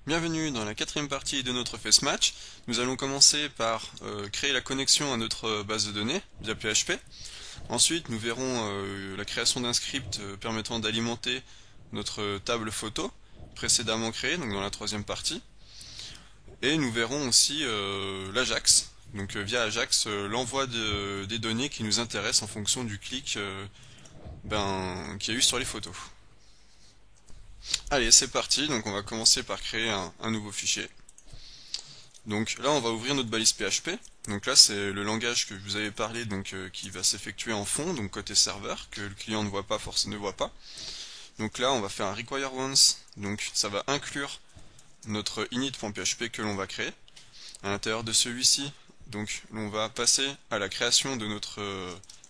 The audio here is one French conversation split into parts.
Bienvenue dans la quatrième partie de notre face match. Nous allons commencer par créer la connexion à notre base de données via PHP. Ensuite, nous verrons la création d'un script permettant d'alimenter notre table photo précédemment créée, donc dans la troisième partie. Et nous verrons aussi l'Ajax, donc via Ajax l'envoi des données qui nous intéressent en fonction du clic qu'il y a eu sur les photos. Allez, c'est parti. Donc on va commencer par créer un nouveau fichier. Donc là, on va ouvrir notre balise PHP. Donc là, c'est le langage que je vous avais parlé, donc qui va s'effectuer en fond, donc côté serveur, que le client ne voit pas, ne voit pas. Donc là, on va faire un require once. Donc ça va inclure notre init.php que l'on va créer. À l'intérieur de celui-ci, donc on va passer à la création de notre,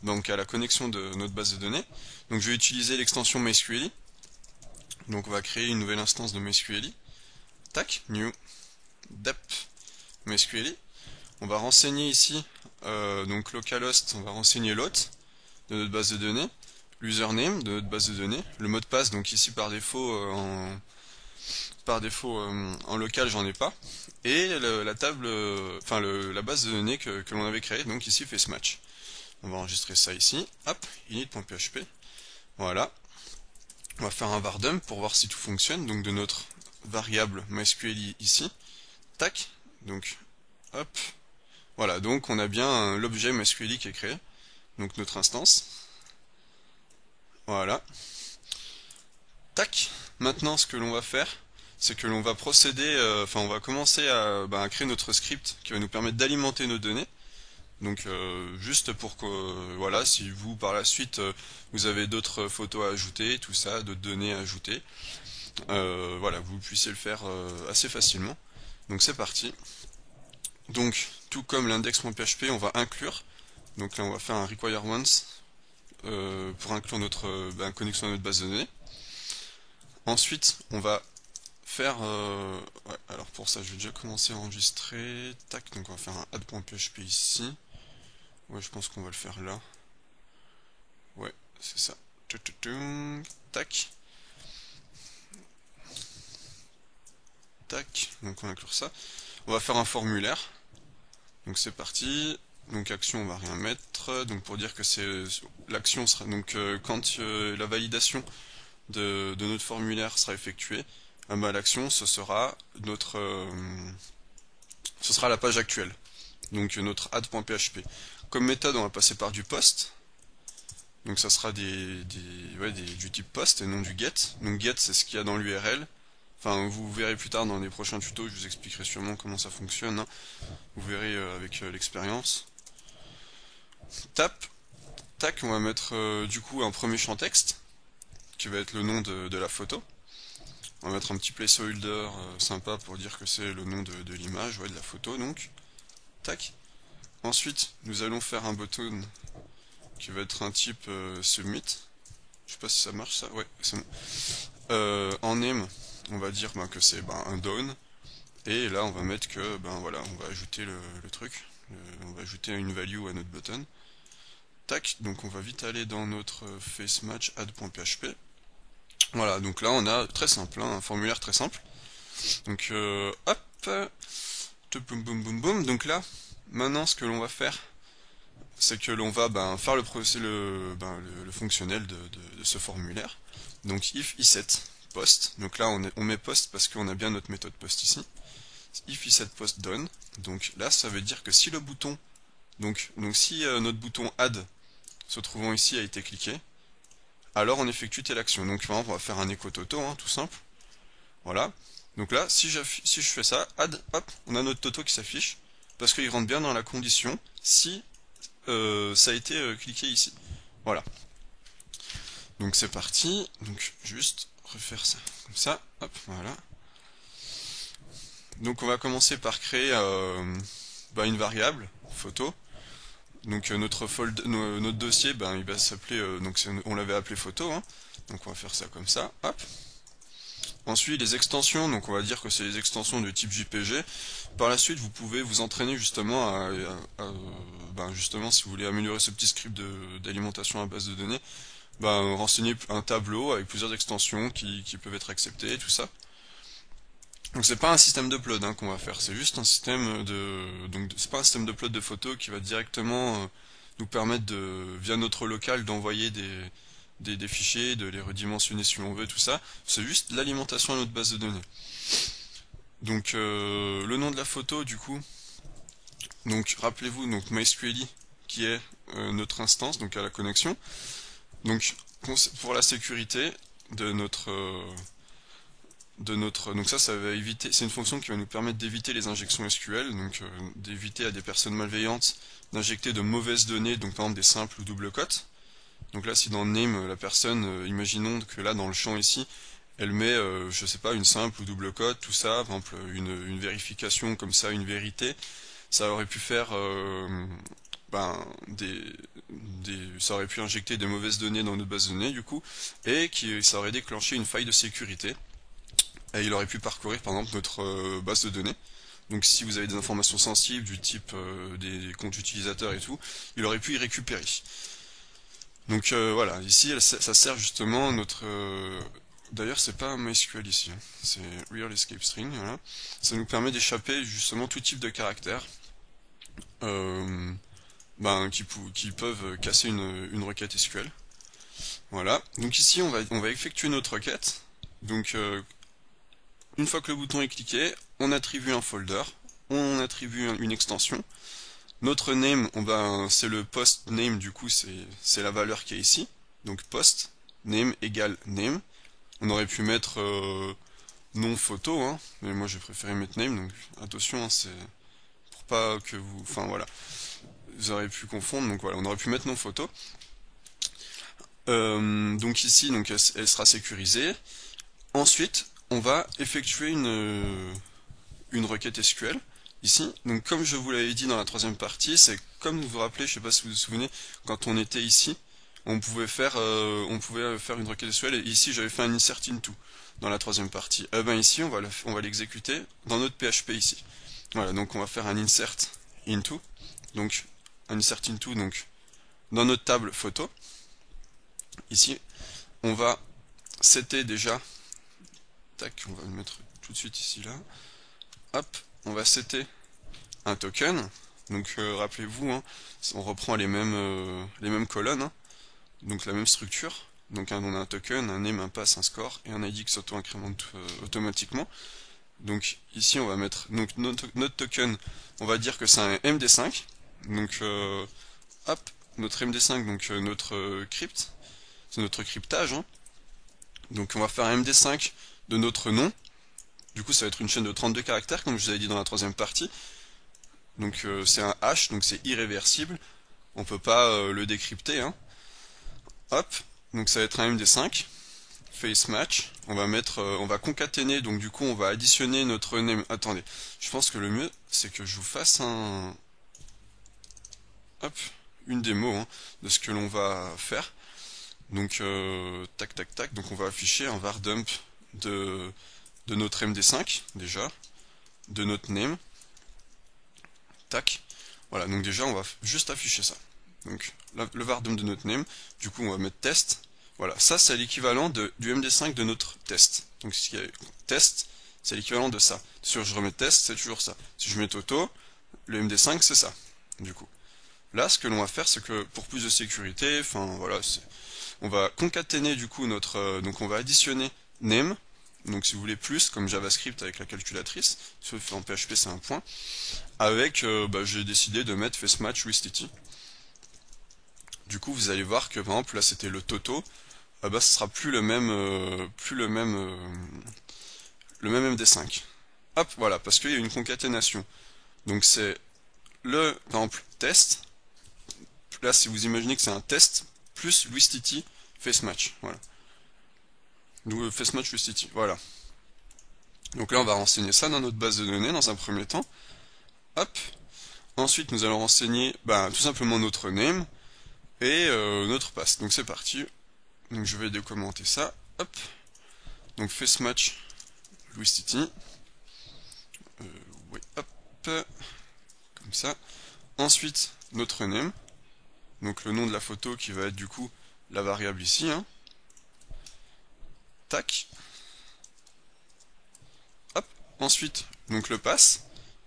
donc à la connexion de notre base de données. Donc je vais utiliser l'extension MySQL. Donc on va créer une nouvelle instance de MySQL. Tac, new, dep, MySQL. On va renseigner ici, donc localhost, on va renseigner l'hôte de notre base de données, l'username de notre base de données, le mot de passe, donc ici par défaut en local j'en ai pas, et la table, la base de données que l'on avait créée, donc ici FaceMatch. On va enregistrer ça ici, hop, init.php, voilà. On va faire un var dump pour voir si tout fonctionne, donc de notre variable MySQL ici, tac, donc hop, voilà, donc on a bien l'objet MySQL qui est créé, donc notre instance, voilà, tac. Maintenant ce que l'on va faire, c'est que l'on va procéder, on va commencer à créer notre script qui va nous permettre d'alimenter nos données. Donc juste pour que, voilà, si vous par la suite vous avez d'autres photos à ajouter, tout ça, d'autres données à ajouter, voilà, vous puissiez le faire assez facilement. Donc c'est parti. Donc tout comme l'index.php, on va inclure. Donc là on va faire un require once pour inclure notre connexion à notre base de données. Ensuite on va faire, ouais, alors pour ça je vais déjà commencer à enregistrer. Tac, donc on va faire un add.php ici. Ouais, je pense qu'on va le faire là. Ouais, c'est ça. Tac. Tac. Donc on va inclure ça. On va faire un formulaire. Donc c'est parti. Donc action, on va rien mettre. Donc pour dire que c'est l'action sera donc quand la validation de notre formulaire sera effectuée, l'action ce sera la page actuelle. Donc notre add.php. Comme méthode, on va passer par du post. Donc ça sera du type post et non du get. Donc get, c'est ce qu'il y a dans l'URL. Enfin, vous verrez plus tard dans les prochains tutos, je vous expliquerai sûrement comment ça fonctionne, hein. Vous verrez avec l'expérience. Tac, on va mettre du coup un premier champ texte, qui va être le nom de la photo. On va mettre un petit placeholder sympa pour dire que c'est le nom de l'image, ouais, de la photo donc. Tac. Ensuite, nous allons faire un button qui va être un type submit. Je sais pas si ça marche ça, ouais, c'est bon. En name, on va dire que c'est un down. Et là, on va mettre que, voilà, on va ajouter le truc. On va ajouter une value à notre button. Tac, donc on va vite aller dans notre FaceMatch add.php. Voilà, donc là on a très simple, hein, un formulaire très simple. Donc hop, boum boum boum boum. Donc là, maintenant ce que l'on va faire, c'est que l'on va faire le fonctionnel de ce formulaire. Donc if iset post. Donc là on met post parce qu'on a bien notre méthode post ici. If iset post done. Donc là ça veut dire que si le bouton, donc si notre bouton add se trouvant ici a été cliqué, alors on effectue telle action. Donc par exemple, on va faire un echo toto, hein, tout simple. Voilà. Donc là, si je fais ça, add, hop, on a notre toto qui s'affiche, parce qu'il rentre bien dans la condition si ça a été cliqué ici. Voilà. Donc c'est parti. Donc juste refaire ça comme ça. Hop, voilà. Donc on va commencer par créer une variable photo. Donc notre dossier, il va s'appeler, on l'avait appelé photo, hein. Donc on va faire ça comme ça, hop. Ensuite les extensions, donc on va dire que c'est les extensions de type JPG. Par la suite vous pouvez vous entraîner justement justement si vous voulez améliorer ce petit script d'alimentation à base de données, renseigner un tableau avec plusieurs extensions qui peuvent être acceptées, tout ça. Donc c'est pas un système d'upload hein, qu'on va faire, c'est juste un système de... Donc c'est pas un système d'upload de photos qui va directement nous permettre de, via notre local, d'envoyer des fichiers, de les redimensionner si on veut, tout ça. C'est juste l'alimentation à notre base de données. Donc le nom de la photo du coup, donc rappelez-vous donc MySQLi qui est notre instance, donc à la connexion. Donc pour la sécurité de notre donc ça va éviter, c'est une fonction qui va nous permettre d'éviter les injections SQL, donc d'éviter à des personnes malveillantes d'injecter de mauvaises données, donc par exemple des simples ou doubles cotes. Donc là si dans name la personne, imaginons que là dans le champ ici, elle met, je sais pas, une simple ou double cote, tout ça, par exemple une vérification comme ça, une vérité, ça aurait pu faire ça aurait pu injecter des mauvaises données dans notre base de données du coup, et ça aurait déclenché une faille de sécurité. Et il aurait pu parcourir par exemple notre base de données. Donc si vous avez des informations sensibles du type des comptes utilisateurs et tout, il aurait pu y récupérer. Donc voilà, ici ça sert justement notre... D'ailleurs c'est pas MySQL ici, hein. C'est Real Escape String, voilà. Ça nous permet d'échapper justement tout type de caractères qui peuvent casser une requête SQL. Voilà, donc ici on va effectuer notre requête. Donc une fois que le bouton est cliqué, on attribue un folder, on attribue une extension. Notre name, c'est le post name, du coup c'est la valeur qui est ici. Donc post name égale name. On aurait pu mettre nom photo, hein, mais moi j'ai préféré mettre name, donc attention, hein, c'est pour pas que vous... Enfin voilà, vous aurez pu confondre, donc voilà, on aurait pu mettre nom photo. Donc ici, donc elle sera sécurisée. Ensuite, on va effectuer une requête SQL ici. Donc comme je vous l'avais dit dans la troisième partie, c'est comme vous vous rappelez, je sais pas si vous vous souvenez, quand on était ici, on pouvait faire une requête SQL et ici j'avais fait un insert into dans la troisième partie. Ici on va l'exécuter dans notre PHP ici. Voilà, donc on va faire un insert into, donc un insert into donc dans notre table photo. Ici, on va setter déjà. Tac, on va le mettre tout de suite ici là. Hop, on va setter un token. Donc rappelez-vous, hein, on reprend les mêmes colonnes, hein, donc la même structure. Donc on a un token, un name, un pass, un score et un ID qui s'auto-incrémente automatiquement. Donc ici on va mettre donc notre token, on va dire que c'est un MD5. Donc hop, notre MD5, donc notre crypt, c'est notre cryptage. Hein. Donc on va faire un MD5 de notre nom. Du coup ça va être une chaîne de 32 caractères comme je vous avais dit dans la troisième partie. Donc c'est un hash, donc c'est irréversible. On peut pas le décrypter. Hein. Hop, donc ça va être un MD5. Face match. On va concaténer, donc du coup on va additionner notre name. Attendez, je pense que le mieux c'est que je vous fasse une démo hein, de ce que l'on va faire. Donc tac tac tac, donc on va afficher un var dump de notre MD5 déjà, de notre name. Tac. Voilà, donc déjà on va juste afficher ça. Donc le var dump de notre name, du coup on va mettre test. Voilà, ça c'est l'équivalent du MD5 de notre test. Donc si test, c'est l'équivalent de ça. Si je remets test, c'est toujours ça. Si je mets Toto, le MD5 c'est ça. Du coup. Là, ce que l'on va faire, c'est que pour plus de sécurité, enfin voilà, on va concaténer du coup donc on va additionner name. Donc si vous voulez plus, comme JavaScript avec la calculatrice, sauf en PHP c'est un point, avec, j'ai décidé de mettre facematch with. Du coup vous allez voir que par exemple là c'était le Toto, ce sera plus le même MD5. Hop, voilà, parce qu'il y a une concaténation. Donc c'est par exemple test, là si vous imaginez que c'est un test, plus LuisTiti facematch, voilà. Donc facematch LuisTiti, voilà. Donc là on va renseigner ça dans notre base de données dans un premier temps. Hop. Ensuite nous allons renseigner tout simplement notre name et notre pass. Donc c'est parti. Donc je vais décommenter ça. Hop. Donc facematch LuisTiti. Oui, hop. Comme ça. Ensuite notre name. Donc le nom de la photo qui va être du coup la variable ici. Hein. Tac. Hop. Ensuite, donc le pass,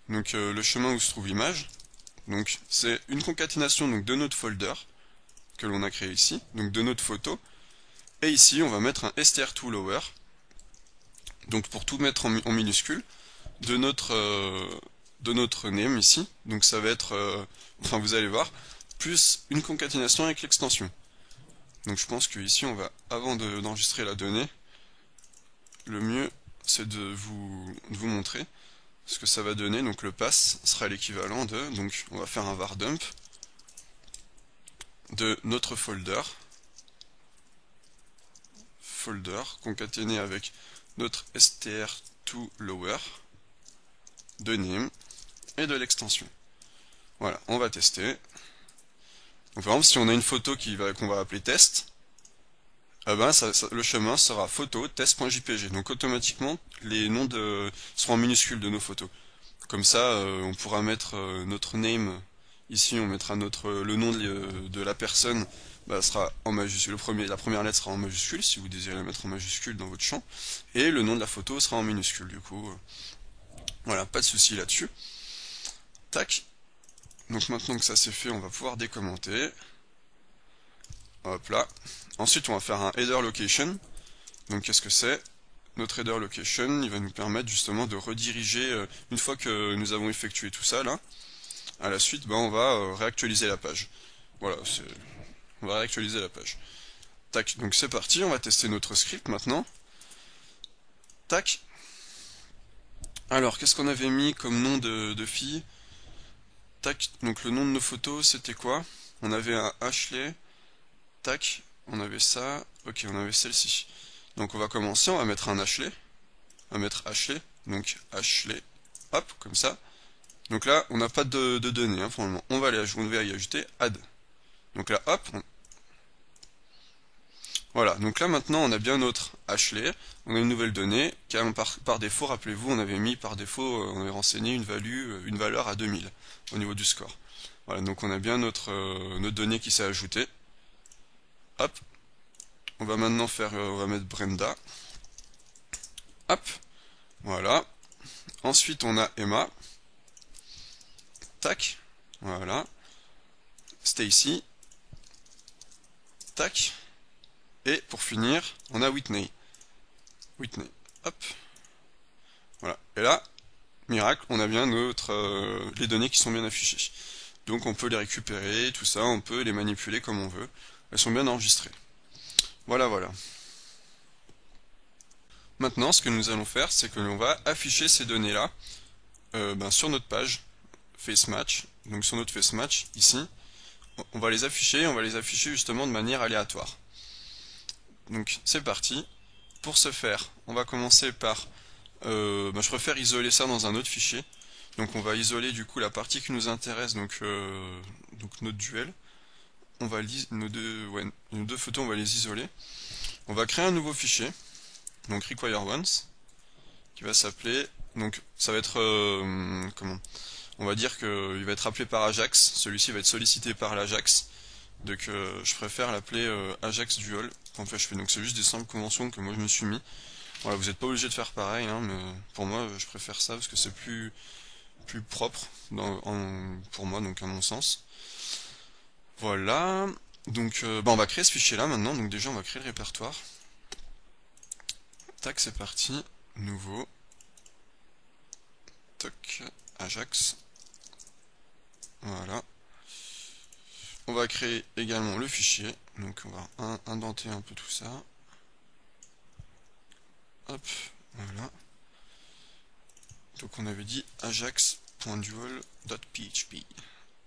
donc le chemin où se trouve l'image. Donc c'est une concaténation donc, de notre folder que l'on a créé ici, donc de notre photo. Et ici, on va mettre un str2lower, donc pour tout mettre en minuscule, de notre name ici. Donc ça va être, enfin vous allez voir, plus une concaténation avec l'extension. Donc je pense que ici, on va, avant d'enregistrer la donnée, le mieux c'est de vous montrer ce que ça va donner. Donc le pass sera l'équivalent de, donc on va faire un var dump de notre folder concaténé avec notre str2lower de name et de l'extension. Voilà, on va tester. Donc par exemple, si on a une photo qu'on va appeler test, eh ben, le chemin sera photo test.jpg. Donc automatiquement, les noms seront en minuscules de nos photos. Comme ça, on pourra mettre notre name. Ici, on mettra le nom de la personne, sera en majuscule. La première lettre sera en majuscule, si vous désirez la mettre en majuscule dans votre champ. Et le nom de la photo sera en minuscule, du coup. Voilà, pas de souci là-dessus. Tac. Donc maintenant que ça c'est fait, on va pouvoir décommenter. Hop là. Ensuite, on va faire un header location. Donc qu'est-ce que c'est? Notre header location, il va nous permettre justement de rediriger, une fois que nous avons effectué tout ça là, à la suite, on va réactualiser la page. Voilà, on va réactualiser la page. Tac, donc c'est parti, on va tester notre script maintenant. Tac. Alors, qu'est-ce qu'on avait mis comme nom de fille? Tac, donc le nom de nos photos, c'était quoi? On avait un Ashley. Tac, on avait ça. Ok, on avait celle-ci. Donc on va commencer, on va mettre un Ashley. On va mettre Ashley. Donc Ashley. Hop, comme ça. Donc là, on n'a pas de données pour le moment. On va y ajouter add. Donc là, hop. Voilà, donc là maintenant on a bien notre Ashley, on a une nouvelle donnée, car par défaut, rappelez-vous, on avait mis par défaut, on avait renseigné une valeur à 2000 au niveau du score. Voilà, donc on a bien notre donnée qui s'est ajoutée. Hop, on va maintenant on va mettre Brenda. Hop, voilà. Ensuite on a Emma. Tac, voilà. Stacy. Tac. Et pour finir, on a Whitney. Whitney. Hop. Voilà. Et là, miracle, on a bien les données qui sont bien affichées. Donc on peut les récupérer, tout ça, on peut les manipuler comme on veut. Elles sont bien enregistrées. Voilà, voilà. Maintenant, ce que nous allons faire, c'est que l'on va afficher ces données-là sur notre page FaceMatch. Donc sur notre FaceMatch, ici, on va les afficher justement de manière aléatoire. Donc c'est parti. Pour ce faire, on va commencer par... je préfère isoler ça dans un autre fichier. Donc on va isoler du coup la partie qui nous intéresse, donc notre duel. On va nos deux photos, on va les isoler. On va créer un nouveau fichier, donc require once, qui va s'appeler... Donc ça va être... on va dire qu'il va être appelé par Ajax. Celui-ci va être sollicité par l'Ajax. Donc je préfère l'appeler Ajax Duel. .php. Donc c'est juste des simples conventions que moi je me suis mis. Voilà, vous n'êtes pas obligé de faire pareil, hein, mais pour moi je préfère ça parce que c'est plus propre pour moi, donc à mon sens. Voilà. Donc on va créer ce fichier là maintenant. Donc déjà on va créer le répertoire. Tac, c'est parti. Nouveau. Tac, Ajax. Voilà. On va créer également le fichier, donc on va indenter un peu tout ça. Hop, voilà. Donc on avait dit ajax.dual.php.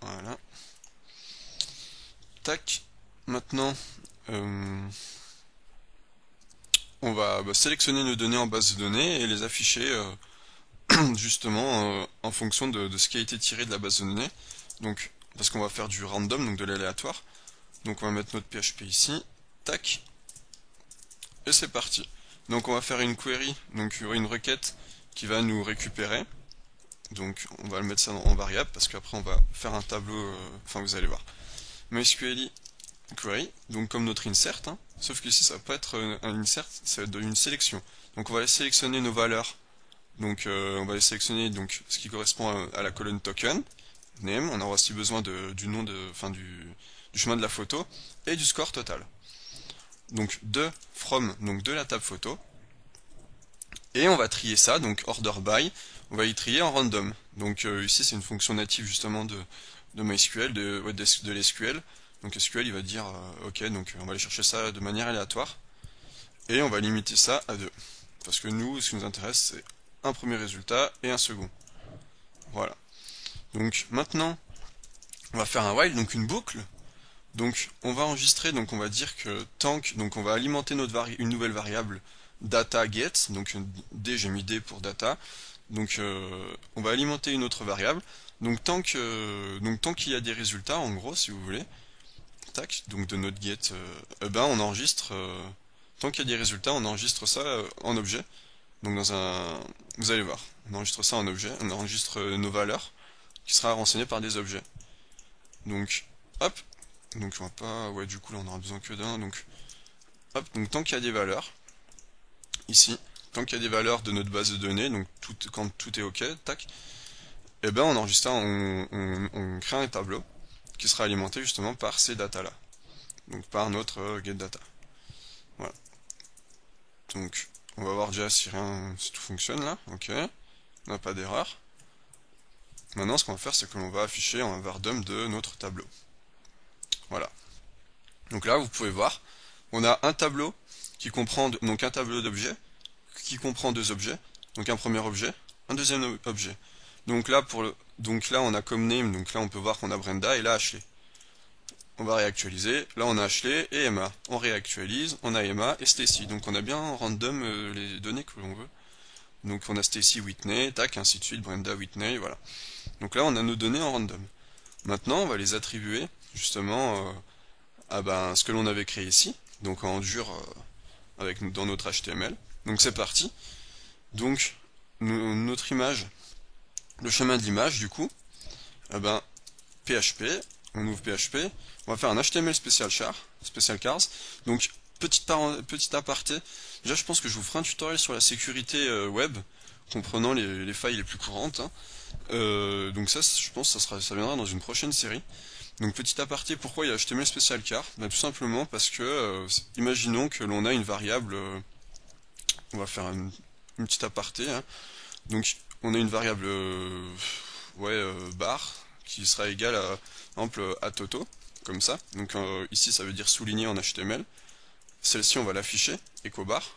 Voilà. Tac. Maintenant, on va sélectionner nos données en base de données et les afficher justement en fonction de ce qui a été tiré de la base de données. Donc parce qu'on va faire du random, donc de l'aléatoire. Donc on va mettre notre PHP ici, tac, et c'est parti. Donc on va faire une query, donc une requête qui va nous récupérer. Donc on va le mettre ça en variable parce qu'après on va faire un tableau, enfin vous allez voir. MySQL query, donc comme notre insert, hein, sauf que ici ça va pas être un insert, ça va être une sélection. Donc on va sélectionner nos valeurs Donc on va sélectionner donc ce qui correspond à la colonne token, name, on aura aussi besoin du nom du chemin de la photo et du score total. Donc de from, donc de la table photo, et on va trier ça, donc order by, on va y trier en random. Donc ici c'est une fonction native justement de MySQL, de l'SQL. Donc SQL il va dire ok, donc on va aller chercher ça de manière aléatoire, et on va limiter ça à 2. Parce que nous, ce qui nous intéresse, c'est un premier résultat et un second. Voilà. Donc maintenant, on va faire un while, donc une boucle. Donc on va enregistrer, donc on va dire que donc on va alimenter une nouvelle variable data get, donc D, j'ai mis D pour data. Donc on va alimenter une autre variable. Donc tant qu'il y a des résultats, en gros, si vous voulez, tac, donc de notre get, ben on enregistre, tant qu'il y a des résultats, on enregistre ça en objet. Donc vous allez voir, on enregistre ça en objet, on enregistre nos valeurs, qui sera renseigné par des objets. Donc, hop, donc on va pas, ouais du coup là on aura besoin que d'un, donc hop, donc tant qu'il y a des valeurs, ici, tant qu'il y a des valeurs de notre base de données, donc quand tout est ok, tac, et ben on enregistre ça, on crée un tableau qui sera alimenté justement par ces datas là, donc par notre getData. Voilà. Donc on va voir déjà si tout fonctionne là, ok, on n'a pas d'erreur. Maintenant, ce qu'on va faire, c'est que l'on va afficher un vardum de notre tableau. Voilà. Donc là, vous pouvez voir, on a un tableau qui comprend donc un tableau d'objets qui comprend deux objets. Donc un premier objet, un deuxième objet. Donc là, on a comme name, donc là on peut voir qu'on a Brenda et là Ashley. On va réactualiser. Là, on a Ashley et Emma. On réactualise, on a Emma et Stacy. Donc on a bien en random les données que l'on veut. Donc on a Stacy, Whitney, tac, ainsi de suite, Brenda, Whitney, voilà. Donc là, on a nos données en random. Maintenant, on va les attribuer justement à ce que l'on avait créé ici, donc en dur dans notre HTML. Donc c'est parti. Donc notre image, le chemin de l'image du coup, PHP, on ouvre PHP, on va faire un HTML special cars. Donc petit aparté, déjà je pense que je vous ferai un tutoriel sur la sécurité web, comprenant les failles les plus courantes. Donc ça, je pense que ça viendra dans une prochaine série. Donc petit aparté, pourquoi il y a HTML special char? Tout simplement parce que, imaginons que l'on a une variable, on va faire une petite aparté, hein. Donc on a une variable bar qui sera égale à, par exemple, à Toto, comme ça. Donc ici ça veut dire souligné en HTML. Celle-ci on va l'afficher, echo bar.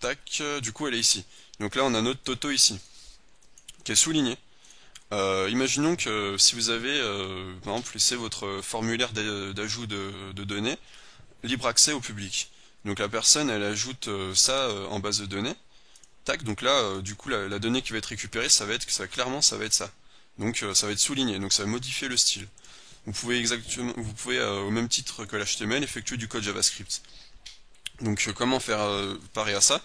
Tac, du coup elle est ici. Donc là on a notre Toto ici, qui est souligné. Imaginons que si vous avez, par exemple, laissé votre formulaire d'ajout de données libre accès au public. Donc la personne, elle ajoute ça en base de données. Tac, donc là, du coup, la donnée qui va être récupérée, clairement, ça va être ça. Donc ça va être souligné, donc ça va modifier le style. Vous pouvez au même titre que l'HTML, effectuer du code JavaScript. Donc comment faire pareil à ça?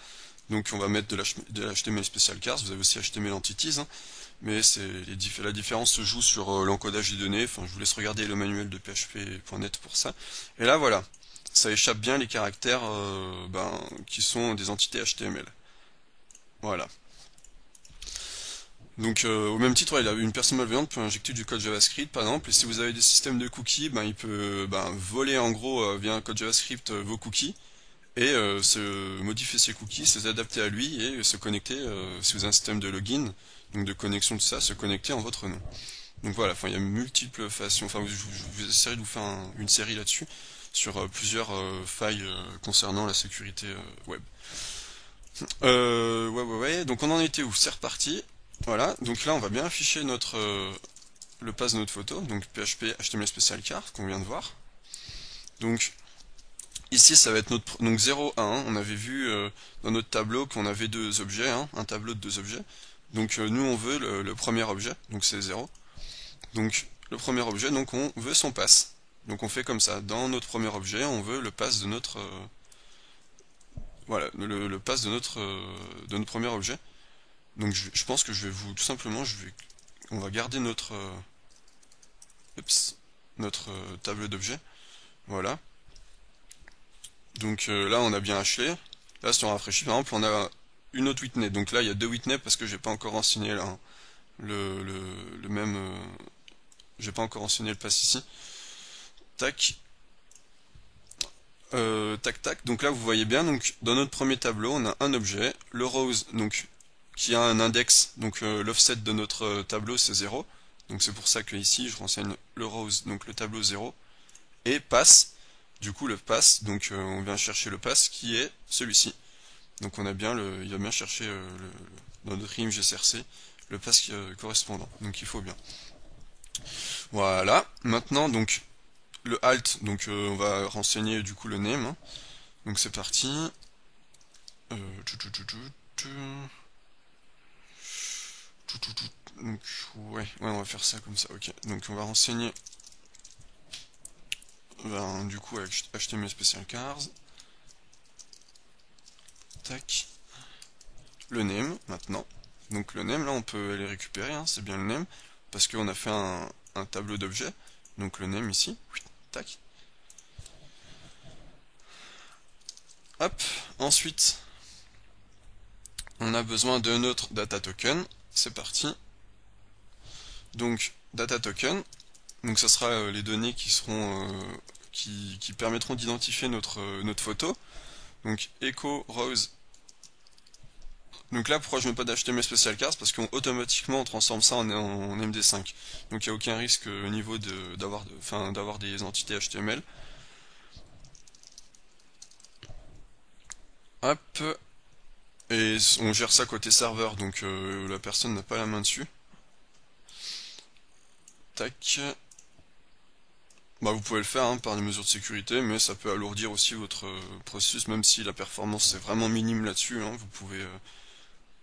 Donc on va mettre de l'HTML special cars, vous avez aussi HTML entities, hein, mais la différence se joue sur l'encodage des données. Enfin, je vous laisse regarder le manuel de php.net pour ça. Et là voilà, ça échappe bien les caractères qui sont des entités HTML. Voilà. Donc au même titre, une personne malveillante peut injecter du code JavaScript par exemple, et si vous avez des systèmes de cookies, il peut voler en gros via un code JavaScript vos cookies, et modifier ses cookies, se adapter à lui et se connecter, si vous avez un système de login, donc de connexion de ça, se connecter en votre nom. Donc voilà, il y a multiples façons, je vais essayer de vous faire une série là-dessus, sur plusieurs failles concernant la sécurité web. Donc on en était où? C'est reparti. Voilà, donc là on va bien afficher le pass de notre photo, donc PHP HTML special card qu'on vient de voir. Donc ici ça va être donc 0 à 1, on avait vu dans notre tableau qu'on avait deux objets, hein, un tableau de deux objets. Donc nous on veut le premier objet, donc c'est 0. Donc le premier objet, donc on veut son pass. Donc on fait comme ça, dans notre premier objet, on veut le pass de notre voilà, le pass de notre premier objet. Donc je pense que je vais tout simplement, on va garder notre tableau d'objets. Voilà. Donc là on a bien Ashley. Là si on rafraîchit, par exemple, on a une autre Whitney. Donc là, il y a deux Whitney parce que j'ai pas encore renseigné là, hein, le même. J'ai pas encore renseigné le pass ici. Tac. Tac tac. Donc là, vous voyez bien. Donc dans notre premier tableau, on a un objet, le rose, donc qui a un index. Donc l'offset de notre tableau c'est 0. Donc c'est pour ça que ici, je renseigne le rose, donc le tableau 0 et pass. Du coup, le pass. Donc on vient chercher le pass qui est celui-ci. Donc on a bien il va bien chercher dans notre image SRC le pass correspondant. Donc il faut bien. Voilà. Maintenant donc le alt. Donc on va renseigner du coup le name. Hein. Donc c'est parti. Donc ouais, on va faire ça comme ça. Ok. Donc on va renseigner. Du coup avec HTML Special Cars. Tac. Le name maintenant. Donc le name là on peut aller récupérer, hein, c'est bien le name, parce qu'on a fait un tableau d'objets. Donc le name ici. Tac. Hop. Ensuite, on a besoin de notre data token. C'est parti. Donc data token. Donc ça sera les données qui seront qui permettront d'identifier notre photo. Donc echo rose. Donc là, pourquoi je mets pas d'HTML Special Cars? Parce qu'automatiquement on transforme ça en MD5. Donc il n'y a aucun risque au niveau d'avoir des entités HTML. Hop. Et on gère ça côté serveur, donc la personne n'a pas la main dessus. Tac. Bah, vous pouvez le faire hein, par des mesures de sécurité, mais ça peut alourdir aussi votre processus, même si la performance est vraiment minime là-dessus. Hein, vous pouvez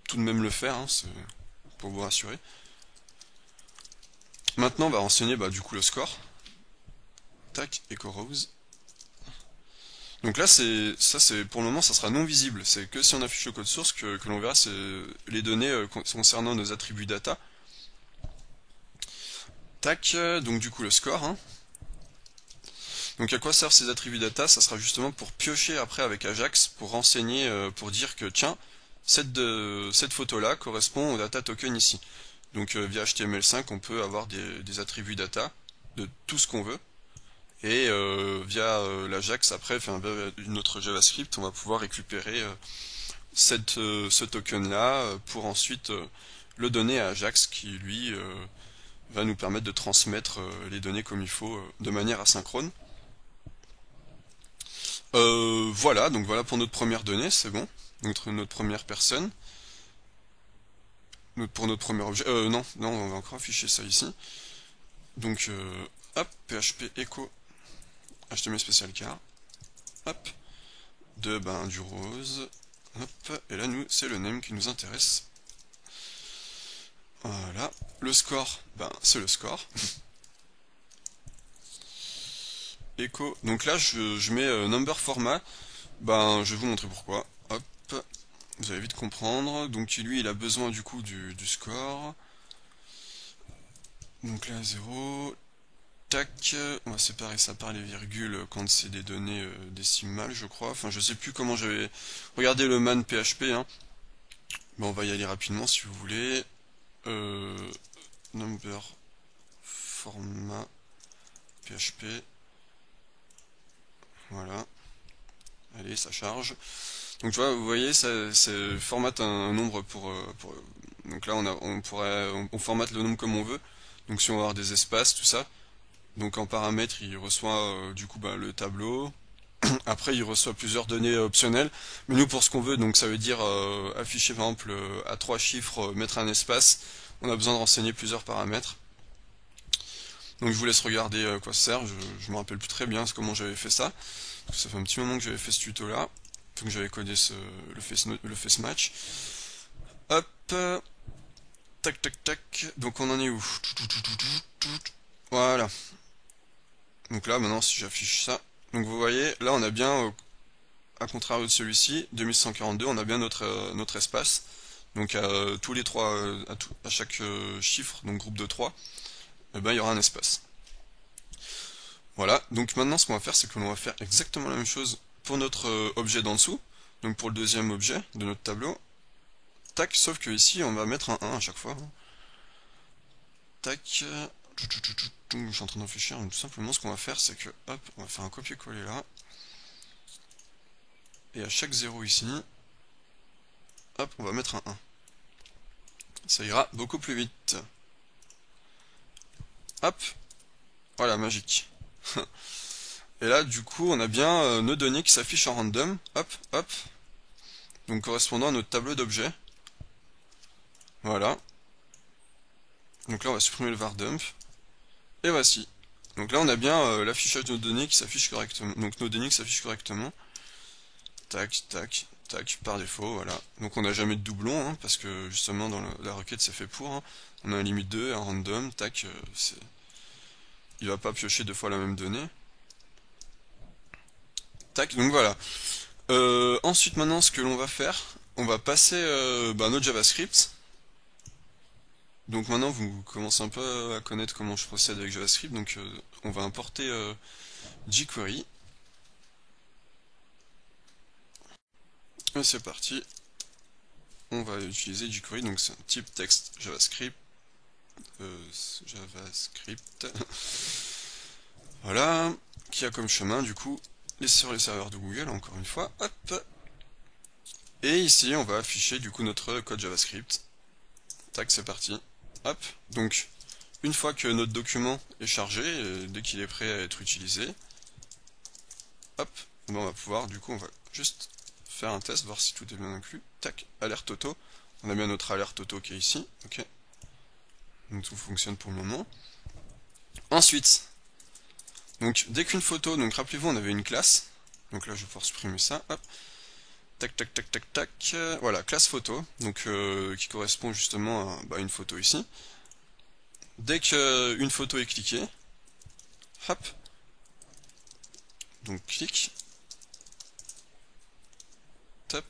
tout de même le faire, hein, pour vous rassurer. Maintenant, on va renseigner du coup le score. Tac, echo rose. Donc là, pour le moment, ça sera non visible. C'est que si on affiche le code source que l'on verra les données concernant nos attributs data. Tac, donc du coup le score. Hein. Donc à quoi servent ces attributs data? Ça sera justement pour piocher après avec Ajax, pour renseigner, pour dire que tiens, cette photo-là correspond au data token ici. Donc via HTML5, on peut avoir des attributs data de tout ce qu'on veut. Et via l'Ajax, après, via notre JavaScript, on va pouvoir récupérer ce token-là pour ensuite le donner à Ajax qui, lui, va nous permettre de transmettre les données comme il faut de manière asynchrone. Voilà, donc voilà pour notre première donnée, c'est bon. Notre première personne. Pour notre premier objet. Non, on va encore afficher ça ici. Donc, hop, PHP echo HTML Special Car. Hop. Du rose. Hop. Et là, c'est le name qui nous intéresse. Voilà. Le score, c'est le score. Echo. Donc là, je mets number format. Je vais vous montrer pourquoi. Hop. Vous allez vite comprendre. Donc lui, il a besoin du coup du score. Donc là, 0. Tac. On va séparer ça par les virgules quand c'est des données décimales, je crois. Enfin, je sais plus comment j'avais... Regardez le man PHP. Hein. On va y aller rapidement si vous voulez. Number format PHP. Voilà. Allez, ça charge. Donc tu vois, vous voyez, ça formate un nombre donc là on formate le nombre comme on veut. Donc si on va avoir des espaces, tout ça. Donc en paramètres, il reçoit du coup le tableau. Après, il reçoit plusieurs données optionnelles. Mais nous, pour ce qu'on veut, donc ça veut dire afficher par exemple à 3 chiffres, mettre un espace. On a besoin de renseigner plusieurs paramètres. Donc je vous laisse regarder à quoi ça sert. Je me rappelle plus très bien comment j'avais fait ça. Ça fait un petit moment que j'avais fait ce tuto là. Donc j'avais codé le face match. Hop. Tac tac tac. Donc on en est où? Voilà. Donc là maintenant si j'affiche ça. Donc vous voyez, là on a bien, à contrario de celui-ci, 2142, on a bien notre espace. Donc à tous les trois, à chaque chiffre, donc groupe de 3, il y aura un espace. Voilà, donc maintenant ce qu'on va faire, c'est que l'on va faire exactement la même chose pour notre objet d'en dessous, donc pour le deuxième objet de notre tableau. Tac, sauf que ici on va mettre un 1 à chaque fois. Tac. Je suis en train d'en réfléchir. Tout simplement, ce qu'on va faire, c'est que, hop, on va faire un copier-coller là. Et à chaque 0 ici, hop, on va mettre un 1. Ça ira beaucoup plus vite. Hop, voilà, magique. Et là, du coup, on a bien nos données qui s'affichent en random. Hop, hop. Donc correspondant à notre tableau d'objets. Voilà. Donc là, on va supprimer le var dump. Et voici. Donc là, on a bien l'affichage de nos données qui s'affichent correctement. Donc nos données qui s'affichent correctement. Tac, tac, tac, par défaut, voilà. Donc on n'a jamais de doublon, hein, parce que justement dans la requête c'est fait pour. Hein. On a un limite 2, un random, tac, il va pas piocher deux fois la même donnée. Tac, donc voilà. Ensuite maintenant ce que l'on va faire, on va passer notre JavaScript. Donc maintenant vous commencez un peu à connaître comment je procède avec JavaScript, donc on va importer jQuery. Et c'est parti. On va utiliser jQuery, donc c'est un type texte JavaScript. JavaScript. Voilà, qui a comme chemin du coup sur les serveurs de Google, encore une fois. Hop. Et ici, on va afficher du coup notre code JavaScript. Tac, c'est parti. Hop. Donc, une fois que notre document est chargé, dès qu'il est prêt à être utilisé, hop, on va pouvoir, du coup, on va juste faire un test, voir si tout est bien inclus. Tac, alerte auto. On a bien notre alerte auto qui est ici. Ok. Donc tout fonctionne pour le moment. Ensuite, donc dès qu'une photo, donc rappelez-vous, on avait une classe. Donc là, je vais pouvoir supprimer ça. Hop. Tac, tac, tac, tac, tac. Voilà, classe photo, donc qui correspond justement à une photo ici. Dès qu'une photo est cliquée, hop. Donc clic. Top.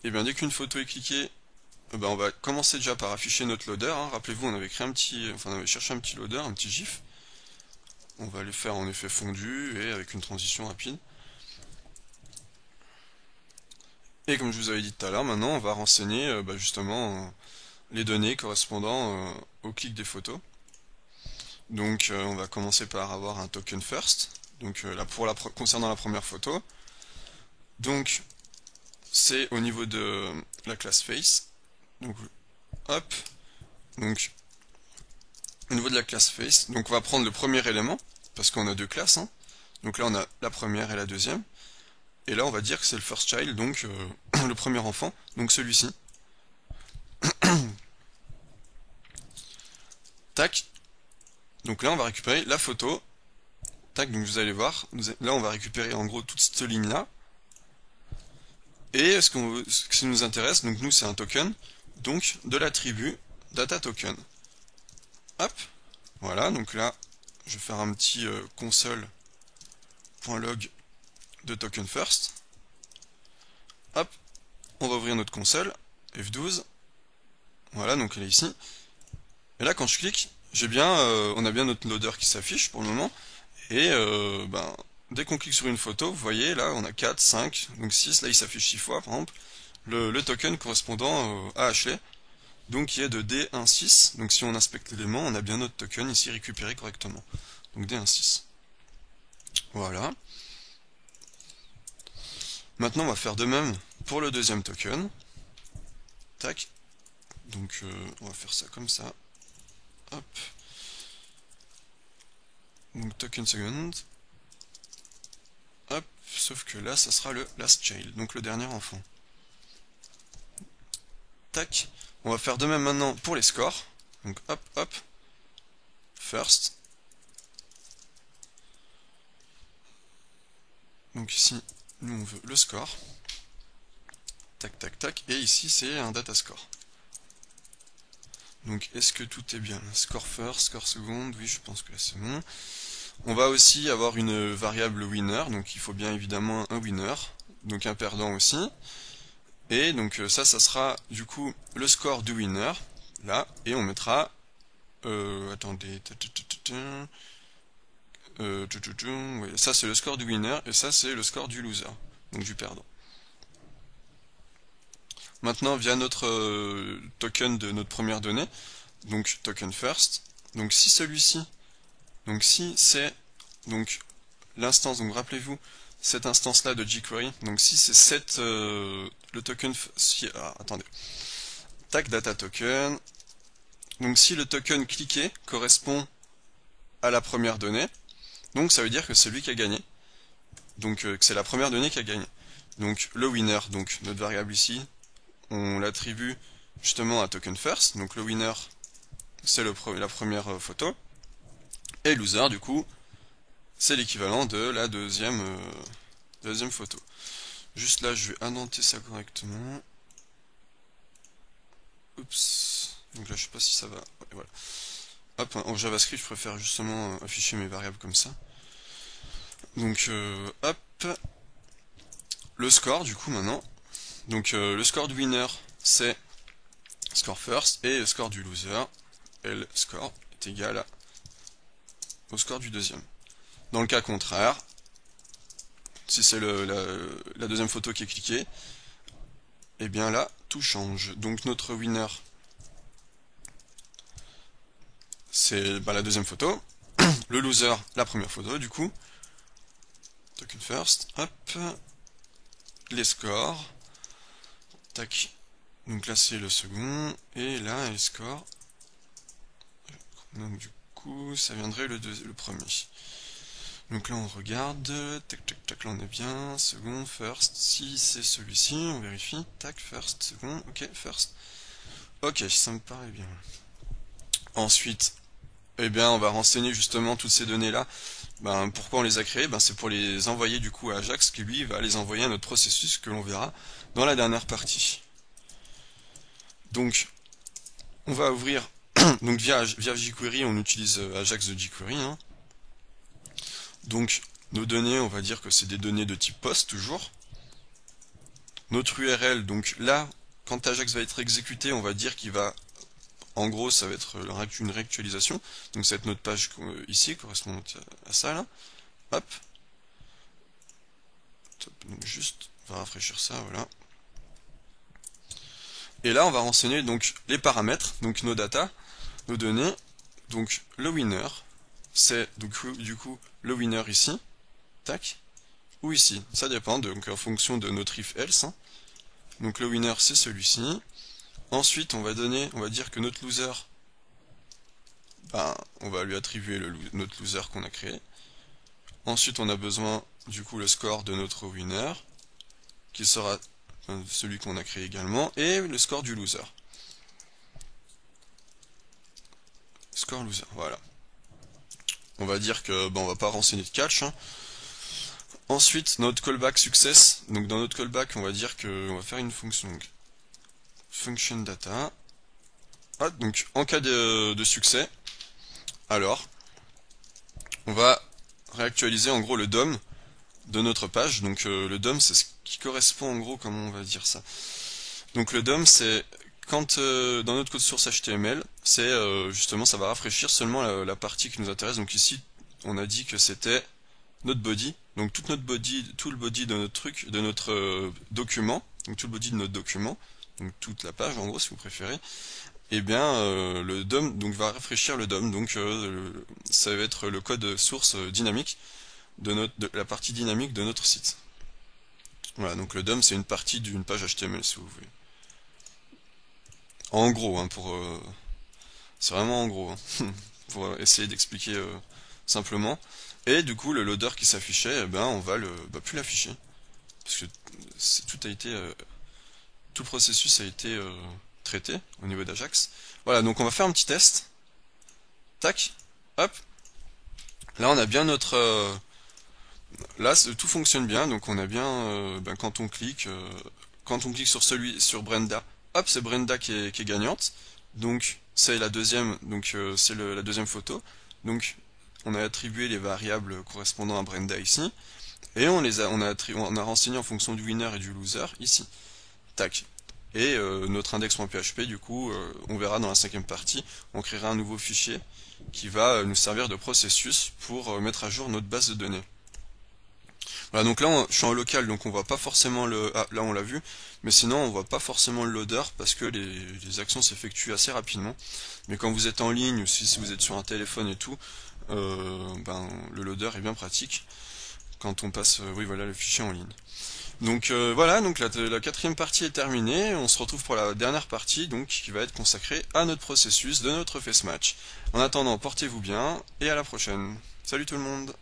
Et bien dès qu'une photo est cliquée, on va commencer déjà par afficher notre loader. Hein. Rappelez-vous, on avait créé on avait cherché un petit loader, un petit GIF. On va le faire en effet fondu et avec une transition rapide. Et comme je vous avais dit tout à l'heure, maintenant on va renseigner justement les données correspondant au clic des photos. Donc on va commencer par avoir un token first. Donc là concernant la première photo. Donc c'est au niveau de la classe face. Donc hop. Donc au niveau de la classe face, donc on va prendre le premier élément parce qu'on a deux classes. Hein. Donc là on a la première et la deuxième. Et là on va dire que c'est le first child, donc le premier enfant, donc celui-ci. Tac. Donc là on va récupérer la photo. Tac, donc vous allez voir, là on va récupérer en gros toute cette ligne là. Et ce qui nous intéresse, donc nous c'est un token, donc de l'attribut data token. Hop, voilà, donc là je vais faire un petit console.log de token first. Hop, on va ouvrir notre console, F12. Voilà, donc elle est ici. Et là quand je clique, on a bien notre loader qui s'affiche pour le moment. Et dès qu'on clique sur une photo, vous voyez là on a 4, 5, donc 6, là il s'affiche 6 fois par exemple, le token correspondant à Ashley, donc qui est de D16, donc si on inspecte l'élément, on a bien notre token ici récupéré correctement, donc D16. Voilà. Maintenant on va faire de même pour le deuxième token. Tac. Donc on va faire ça comme ça. Hop. Donc token second. Hop, sauf que là, ça sera le last child, donc le dernier enfant. Tac. On va faire de même maintenant pour les scores. Donc hop, hop. First. Donc ici, nous on veut le score. Tac, tac, tac. Et ici, c'est un data score. Donc est-ce que tout est bien? Score first, score second, oui, je pense que là c'est bon. On va aussi avoir une variable winner, donc il faut bien évidemment un winner, donc un perdant aussi. Et donc ça sera du coup le score du winner, là, et on mettra... attendez... ouais, ça c'est le score du winner, et ça c'est le score du loser, donc du perdant. maintenant via notre token de notre première donnée, donc token first. Donc si celui-ci, donc si c'est donc l'instance, donc rappelez-vous cette instance-là de jQuery, donc si c'est cette le token, si, attendez, tag data token, donc si le token cliqué correspond à la première donnée, donc ça veut dire que c'est lui qui a gagné, donc que c'est la première donnée qui a gagné. Donc le winner, donc notre variable ici, on l'attribue justement à token first, donc le winner c'est la première photo, et loser du coup c'est l'équivalent de la deuxième photo. Juste là je vais annoncer ça correctement. Oups, donc là je sais pas si ça va. Ouais, voilà. Hop, en JavaScript je préfère justement afficher mes variables comme ça. Donc hop, le score du coup maintenant. Donc le score du winner c'est score first et le score du loser, L score, est égal au score du deuxième. Dans le cas contraire, si c'est la deuxième photo qui est cliquée, et bien là tout change. Donc notre winner c'est la deuxième photo, le loser la première photo du coup, token first, hop, les scores, tac, donc là c'est le second, et là les scores, donc du coup ça viendrait le premier. Donc là on regarde, tac tac tac, là on est bien, second, first, si c'est celui-ci, on vérifie, tac, first, second, ok, first. Ok, ça me paraît bien. Ensuite, eh bien on va renseigner justement toutes ces données-là. Pourquoi on les a créées? C'est pour les envoyer du coup à Ajax, qui lui va les envoyer à notre processus que l'on verra dans la dernière partie. Donc, on va ouvrir, donc via jQuery, on utilise Ajax de jQuery, hein. Donc, nos données, on va dire que c'est des données de type post toujours. Notre URL, donc là, quand Ajax va être exécuté, on va dire qu'il va, en gros, ça va être une réactualisation. Donc, ça va être notre page ici, correspondante à ça, là. Hop. Donc, juste, on va rafraîchir ça, voilà. Et là, on va renseigner donc les paramètres, donc nos data, nos données. Donc, le winner, c'est du coup le winner ici, tac, ou ici, ça dépend, donc en fonction de notre if else, hein. Donc le winner c'est celui-ci. Ensuite on va dire que notre loser, on va lui attribuer notre loser qu'on a créé. Ensuite on a besoin du coup le score de notre winner, qui sera celui qu'on a créé également, et le score du loser. Score loser, voilà. On va dire que on va pas renseigner de catch, hein. Ensuite, notre callback success. Donc dans notre callback, on va dire qu'on va faire une fonction. Donc, function data. Ah, donc en cas de succès, alors, on va réactualiser en gros le DOM de notre page. Donc le DOM, c'est ce qui correspond en gros, comment on va dire ça. Donc le DOM, c'est quand dans notre code source HTML, c'est justement ça va rafraîchir seulement la partie qui nous intéresse. Donc ici, on a dit que c'était notre body, donc toute notre body, tout le body de notre truc, de notre document, donc tout le body de notre document, donc toute la page en gros si vous préférez, et bien le DOM donc va rafraîchir le DOM, donc ça va être le code source dynamique de la partie dynamique de notre site. Voilà, donc le DOM c'est une partie d'une page HTML si vous voulez. En gros, hein, c'est vraiment en gros, hein, pour essayer d'expliquer simplement. Et du coup, le loader qui s'affichait, on va plus l'afficher. Parce que tout le processus a été traité au niveau d'Ajax. Voilà, donc on va faire un petit test. Tac, hop. Là, on a bien notre... là, tout fonctionne bien, donc on a bien... quand on clique sur Brenda, hop, c'est Brenda qui est gagnante. Donc, c'est la deuxième, donc c'est la deuxième photo. Donc, on a attribué les variables correspondant à Brenda ici, et on a renseigné en fonction du winner et du loser ici. Tac. Et notre index.php, du coup, on verra dans la cinquième partie, on créera un nouveau fichier qui va nous servir de processus pour mettre à jour notre base de données. Voilà, donc là je suis en local, donc on voit pas forcément le... Ah, là on l'a vu, mais sinon on voit pas forcément le loader parce que les actions s'effectuent assez rapidement. Mais quand vous êtes en ligne ou si vous êtes sur un téléphone et tout, le loader est bien pratique quand on passe, oui voilà, le fichier en ligne. Donc voilà, donc la quatrième partie est terminée. On se retrouve pour la dernière partie, donc qui va être consacrée à notre processus de notre face match. En attendant, portez-vous bien et à la prochaine. Salut tout le monde!